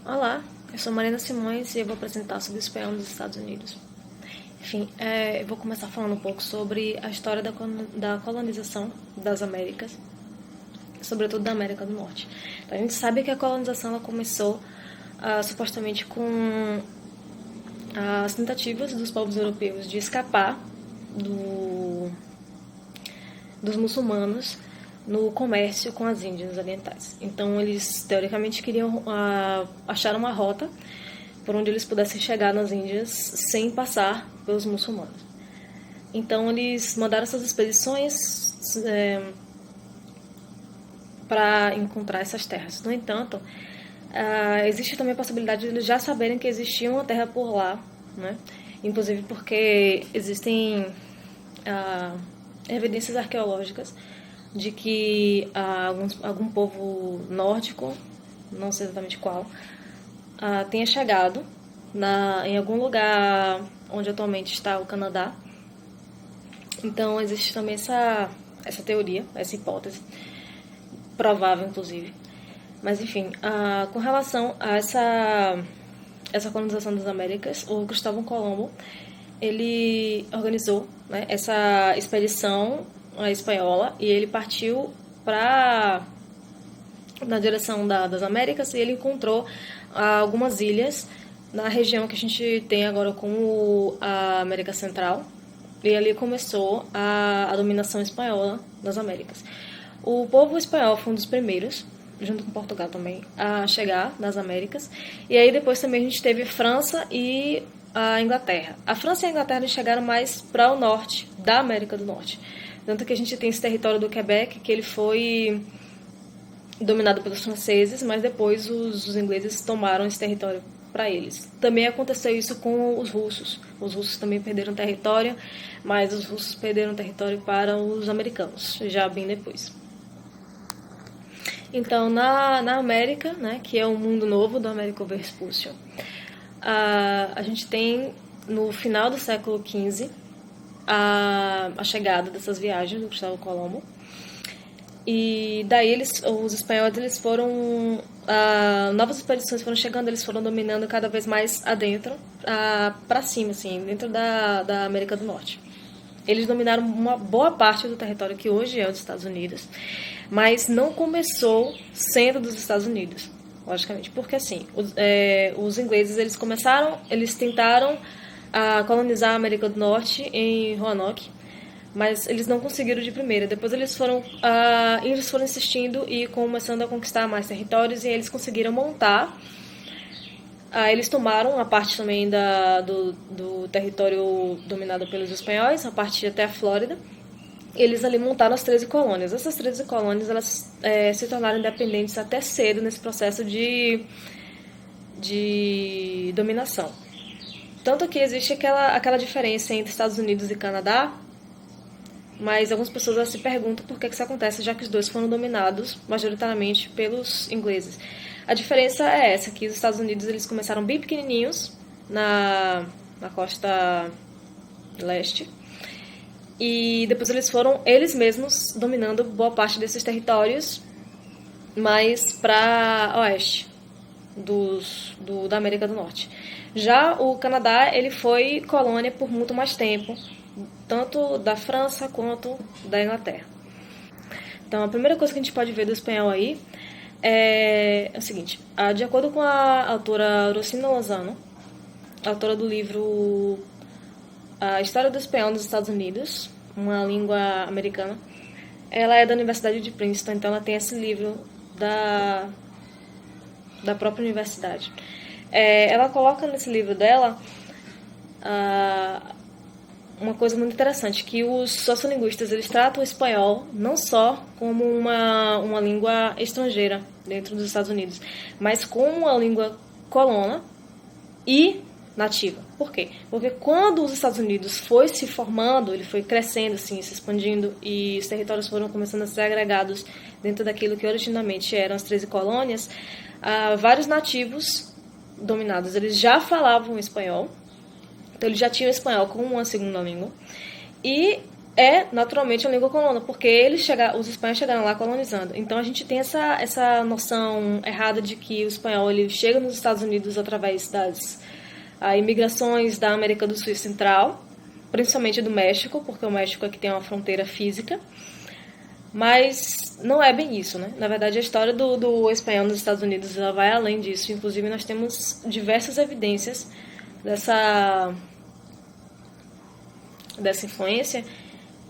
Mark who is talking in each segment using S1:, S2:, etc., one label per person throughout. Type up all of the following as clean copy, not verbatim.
S1: Olá, eu sou Marina Simões e eu vou apresentar sobre o espanhol nos Estados Unidos. Enfim, eu vou começar falando um pouco sobre a história da colonização das Américas, sobretudo da América do Norte. Então, a gente sabe que a colonização ela começou supostamente com as tentativas dos povos europeus de escapar dos muçulmanos no comércio com as Índias orientais. Então, eles teoricamente queriam achar uma rota por onde eles pudessem chegar nas Índias sem passar pelos muçulmanos. Então, eles mandaram essas expedições para encontrar essas terras. No entanto, existe também a possibilidade de eles já saberem que existia uma terra por lá, né? Inclusive porque existem evidências arqueológicas de que algum povo nórdico, não sei exatamente qual, tenha chegado em algum lugar onde atualmente está o Canadá. Então existe também essa teoria, essa hipótese, provável inclusive. Mas enfim, com relação a essa colonização das Américas, o Cristóvão Colombo ele organizou, né, essa expedição espanhola e ele partiu na direção das Américas e ele encontrou algumas ilhas na região que a gente tem agora como a América Central, e ali começou a dominação espanhola das Américas. O povo espanhol foi um dos primeiros, junto com Portugal também, a chegar nas Américas, e aí depois também a gente teve França e a Inglaterra. A França e a Inglaterra chegaram mais para o norte da América do Norte. Tanto que a gente tem esse território do Quebec, que ele foi dominado pelos franceses, mas depois os ingleses tomaram esse território para eles. Também aconteceu isso com os russos. Os russos também perderam território, mas os russos perderam território para os americanos, já bem depois. Então, na América, né, que é o mundo novo do Américo Vespuccio, a gente tem, no final do século XV, a chegada dessas viagens do Cristóvão Colombo. E daí os espanhóis eles foram... novas expedições foram chegando, eles foram dominando cada vez mais adentro, para cima, assim, dentro da América do Norte. Eles dominaram uma boa parte do território que hoje é os Estados Unidos, mas não começou sendo dos Estados Unidos, logicamente, porque assim, os ingleses eles tentaram colonizar a América do Norte em Roanoke, mas eles não conseguiram de primeira. Depois eles foram insistindo e começando a conquistar mais territórios, e eles conseguiram montar. Eles tomaram a parte também do território dominado pelos espanhóis, a parte até a Flórida. Eles ali montaram as 13 colônias. Essas 13 colônias elas se tornaram independentes até cedo nesse processo de dominação. Tanto que existe aquela diferença entre Estados Unidos e Canadá, mas algumas pessoas se perguntam por que isso acontece, já que os dois foram dominados majoritariamente pelos ingleses. A diferença é essa, que os Estados Unidos eles começaram bem pequenininhos na costa leste, e depois eles foram eles mesmos dominando boa parte desses territórios mais para oeste da América do Norte. Já o Canadá ele foi colônia por muito mais tempo, tanto da França quanto da Inglaterra. Então, a primeira coisa que a gente pode ver do espanhol aí é o seguinte: de acordo com a autora Rosina Lozano, autora do livro A História do Espanhol nos Estados Unidos, uma língua americana, ela é da Universidade de Princeton, então ela tem esse livro da própria universidade. Ela coloca nesse livro dela uma coisa muito interessante, que os sociolinguistas eles tratam o espanhol não só como uma língua estrangeira dentro dos Estados Unidos, mas como uma língua colona e nativa. Por quê? Porque quando os Estados Unidos foi se formando, ele foi crescendo, assim, se expandindo, e os territórios foram começando a ser agregados dentro daquilo que originalmente eram as 13 colônias, vários nativos dominados, eles já falavam espanhol. Então, eles já tinham o espanhol como uma segunda língua. E é naturalmente uma língua colônia, porque os espanhóis chegaram lá colonizando. Então a gente tem essa noção errada de que o espanhol ele chega nos Estados Unidos através das imigrações da América do Sul e Central, principalmente do México, porque o México é que tem uma fronteira física. Mas não é bem isso, né? Na verdade, a história do espanhol nos Estados Unidos ela vai além disso. Inclusive, nós temos diversas evidências dessa influência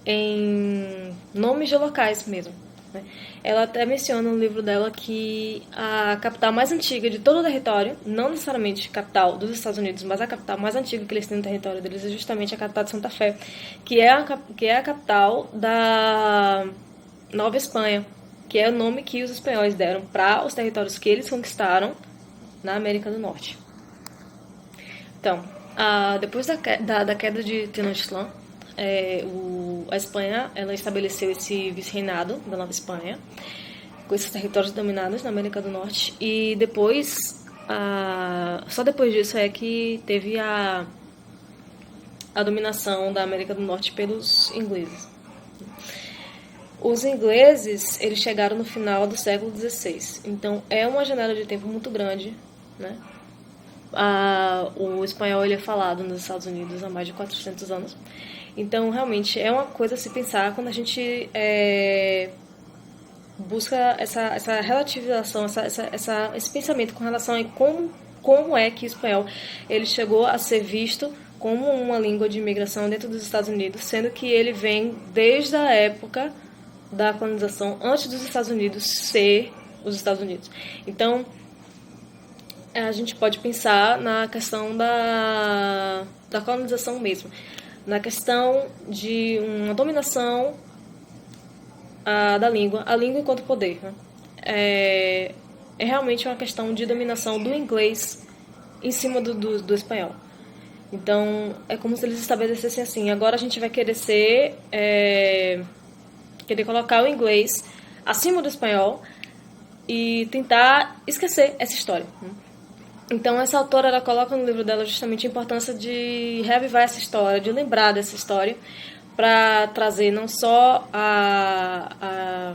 S1: em nomes de locais mesmo, né? Ela até menciona no livro dela que a capital mais antiga de todo o território, não necessariamente capital dos Estados Unidos, mas a capital mais antiga que eles têm no território deles é justamente a capital de Santa Fé, que é a capital da Nova Espanha, que é o nome que os espanhóis deram para os territórios que eles conquistaram na América do Norte. Então, depois da queda de Tenochtitlan, a Espanha ela estabeleceu esse vice-reinado da Nova Espanha, com esses territórios dominados na América do Norte, e depois, só depois disso é que teve a dominação da América do Norte pelos ingleses. Os ingleses eles chegaram no final do século XVI, então é uma janela de tempo muito grande, né? O espanhol ele é falado nos Estados Unidos há mais de 400 anos. Então, realmente, é uma coisa a se pensar quando a gente busca essa relativização, esse pensamento com relação a como é que o espanhol ele chegou a ser visto como uma língua de imigração dentro dos Estados Unidos, sendo que ele vem desde a época da colonização, antes dos Estados Unidos ser os Estados Unidos. Então, a gente pode pensar na questão da colonização mesmo, na questão de uma dominação da língua, a língua enquanto poder, né? É realmente uma questão de dominação do inglês em cima do espanhol. Então, é como se eles estabelecessem assim, agora a gente vai querer colocar o inglês acima do espanhol e tentar esquecer essa história, né? Então, essa autora ela coloca no livro dela justamente a importância de reavivar essa história, de lembrar dessa história, para trazer não só à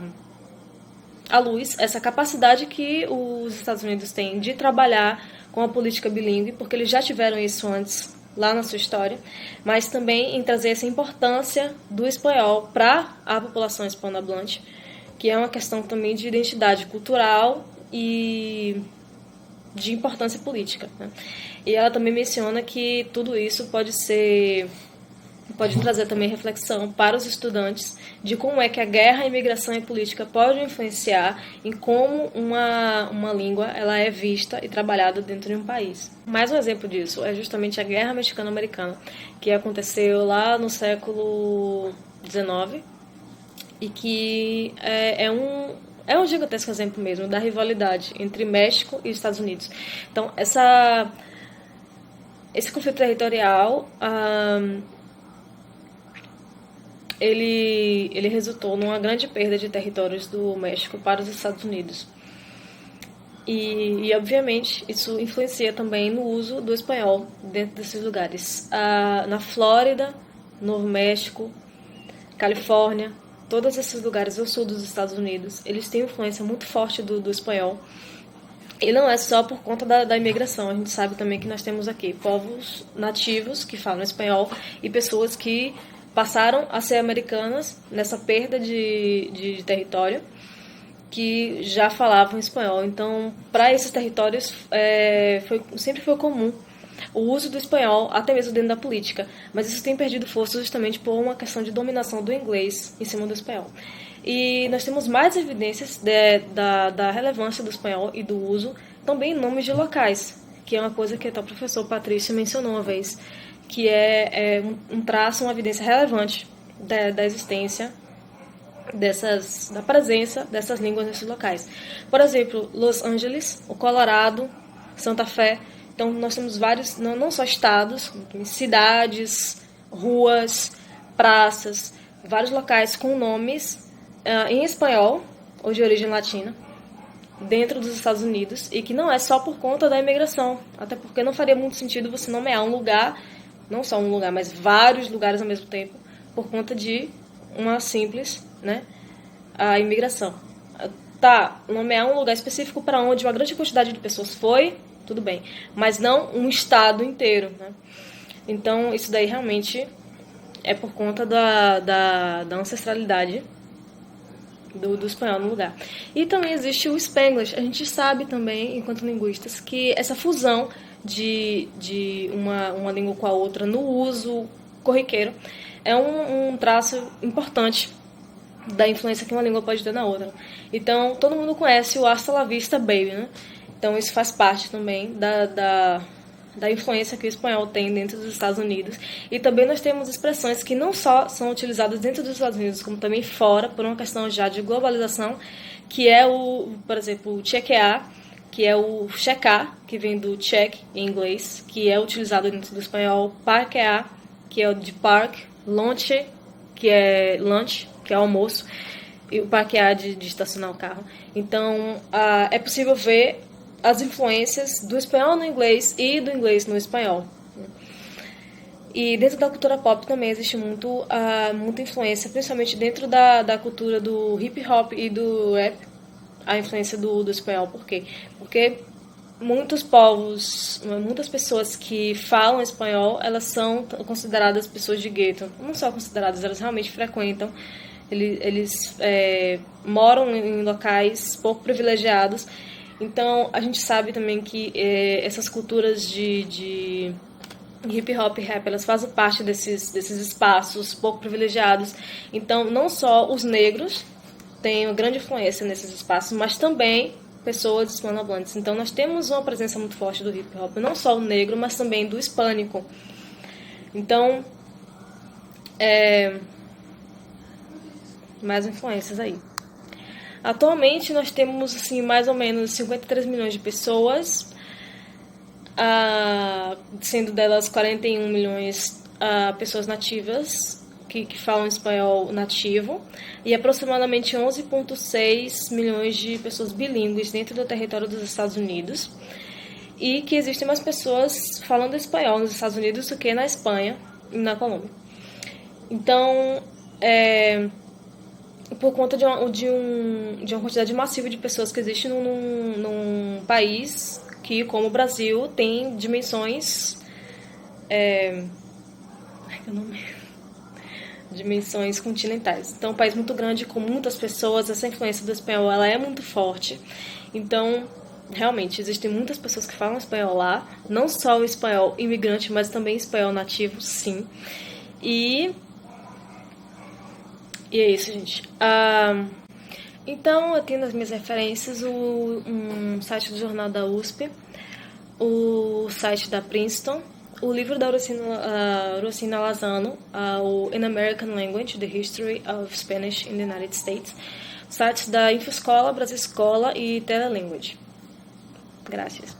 S1: luz essa capacidade que os Estados Unidos têm de trabalhar com a política bilíngue, porque eles já tiveram isso antes, lá na sua história, mas também em trazer essa importância do espanhol para a população hispanohablante, que é uma questão também de identidade cultural e de importância política, né? E ela também menciona que tudo isso pode trazer também reflexão para os estudantes de como é que a guerra, a imigração e a política podem influenciar em como uma língua ela é vista e trabalhada dentro de um país. Mais um exemplo disso é justamente a Guerra Mexicano-Americana, que aconteceu lá no século XIX e que é um gigantesco exemplo mesmo da rivalidade entre México e Estados Unidos. Então, esse conflito territorial ele resultou numa grande perda de territórios do México para os Estados Unidos. E obviamente, isso influencia também no uso do espanhol dentro desses lugares. Na Flórida, Novo México, Califórnia, todos esses lugares do sul dos Estados Unidos, eles têm influência muito forte do espanhol. E não é só por conta da imigração. A gente sabe também que nós temos aqui povos nativos que falam espanhol e pessoas que passaram a ser americanas nessa perda de território, que já falavam espanhol. Então, para esses territórios, sempre foi comum o uso do espanhol, até mesmo dentro da política. Mas isso tem perdido força justamente por uma questão de dominação do inglês em cima do espanhol. E nós temos mais evidências da relevância do espanhol e do uso também em nomes de locais, que é uma coisa que até o professor Patrício mencionou uma vez, que é um traço, uma evidência relevante da existência da presença dessas línguas nesses locais. Por exemplo, Los Angeles, o Colorado, Santa Fé. Então, nós temos vários, não só estados, cidades, ruas, praças, vários locais com nomes em espanhol ou de origem latina dentro dos Estados Unidos, e que não é só por conta da imigração, até porque não faria muito sentido você nomear um lugar, não só um lugar, mas vários lugares ao mesmo tempo, por conta de uma simples, né, a imigração. Tá, nomear um lugar específico para onde uma grande quantidade de pessoas foi, tudo bem, mas não um estado inteiro, né? Então, isso daí realmente é por conta da ancestralidade do espanhol no lugar. E também existe o Spanglish. A gente sabe também, enquanto linguistas, que essa fusão de uma língua com a outra no uso corriqueiro é um traço importante da influência que uma língua pode ter na outra. Então, todo mundo conhece o hasta la vista, baby, né? Então, isso faz parte também da influência que o espanhol tem dentro dos Estados Unidos. E também nós temos expressões que não só são utilizadas dentro dos Estados Unidos, como também fora, por uma questão já de globalização, que é por exemplo, o chequear, que é o checar, que vem do check em inglês, que é utilizado dentro do espanhol, parquear, que é o de park, lonche, que é lunch, que é almoço, e o parquear de estacionar o carro. Então, é possível ver as influências do espanhol no inglês e do inglês no espanhol. E dentro da cultura pop também existe muita influência, principalmente dentro da cultura do hip hop e do rap, a influência do espanhol. Por quê? Porque muitos povos, muitas pessoas que falam espanhol, elas são consideradas pessoas de gueto. Não são consideradas, elas realmente frequentam. Eles moram em locais pouco privilegiados. Então, a gente sabe também que essas culturas de hip hop e rap, elas fazem parte desses espaços pouco privilegiados. Então, não só os negros têm uma grande influência nesses espaços, mas também pessoas hispanohablantes. Então, nós temos uma presença muito forte do hip hop, não só o negro, mas também do hispânico. Então, mais influências aí. Atualmente, nós temos assim, mais ou menos 53 milhões de pessoas, sendo delas 41 milhões pessoas nativas, que falam espanhol nativo, e aproximadamente 11,6 milhões de pessoas bilíngues dentro do território dos Estados Unidos, e que existem mais pessoas falando espanhol nos Estados Unidos do que na Espanha e na Colômbia. Então, por conta de uma quantidade massiva de pessoas que existe num país que, como o Brasil, tem dimensões dimensões continentais. Então, é um país muito grande, com muitas pessoas, essa influência do espanhol ela é muito forte. Então, realmente, existem muitas pessoas que falam espanhol lá, não só o espanhol imigrante, mas também espanhol nativo, sim. E é isso, gente. Então, eu tenho nas minhas referências um site do Jornal da USP, o site da Princeton, o livro da Rosina Lozano, o An American Language, The History of Spanish in the United States, sites da Infoscola, Brasil Escola e Telelanguage. Graças.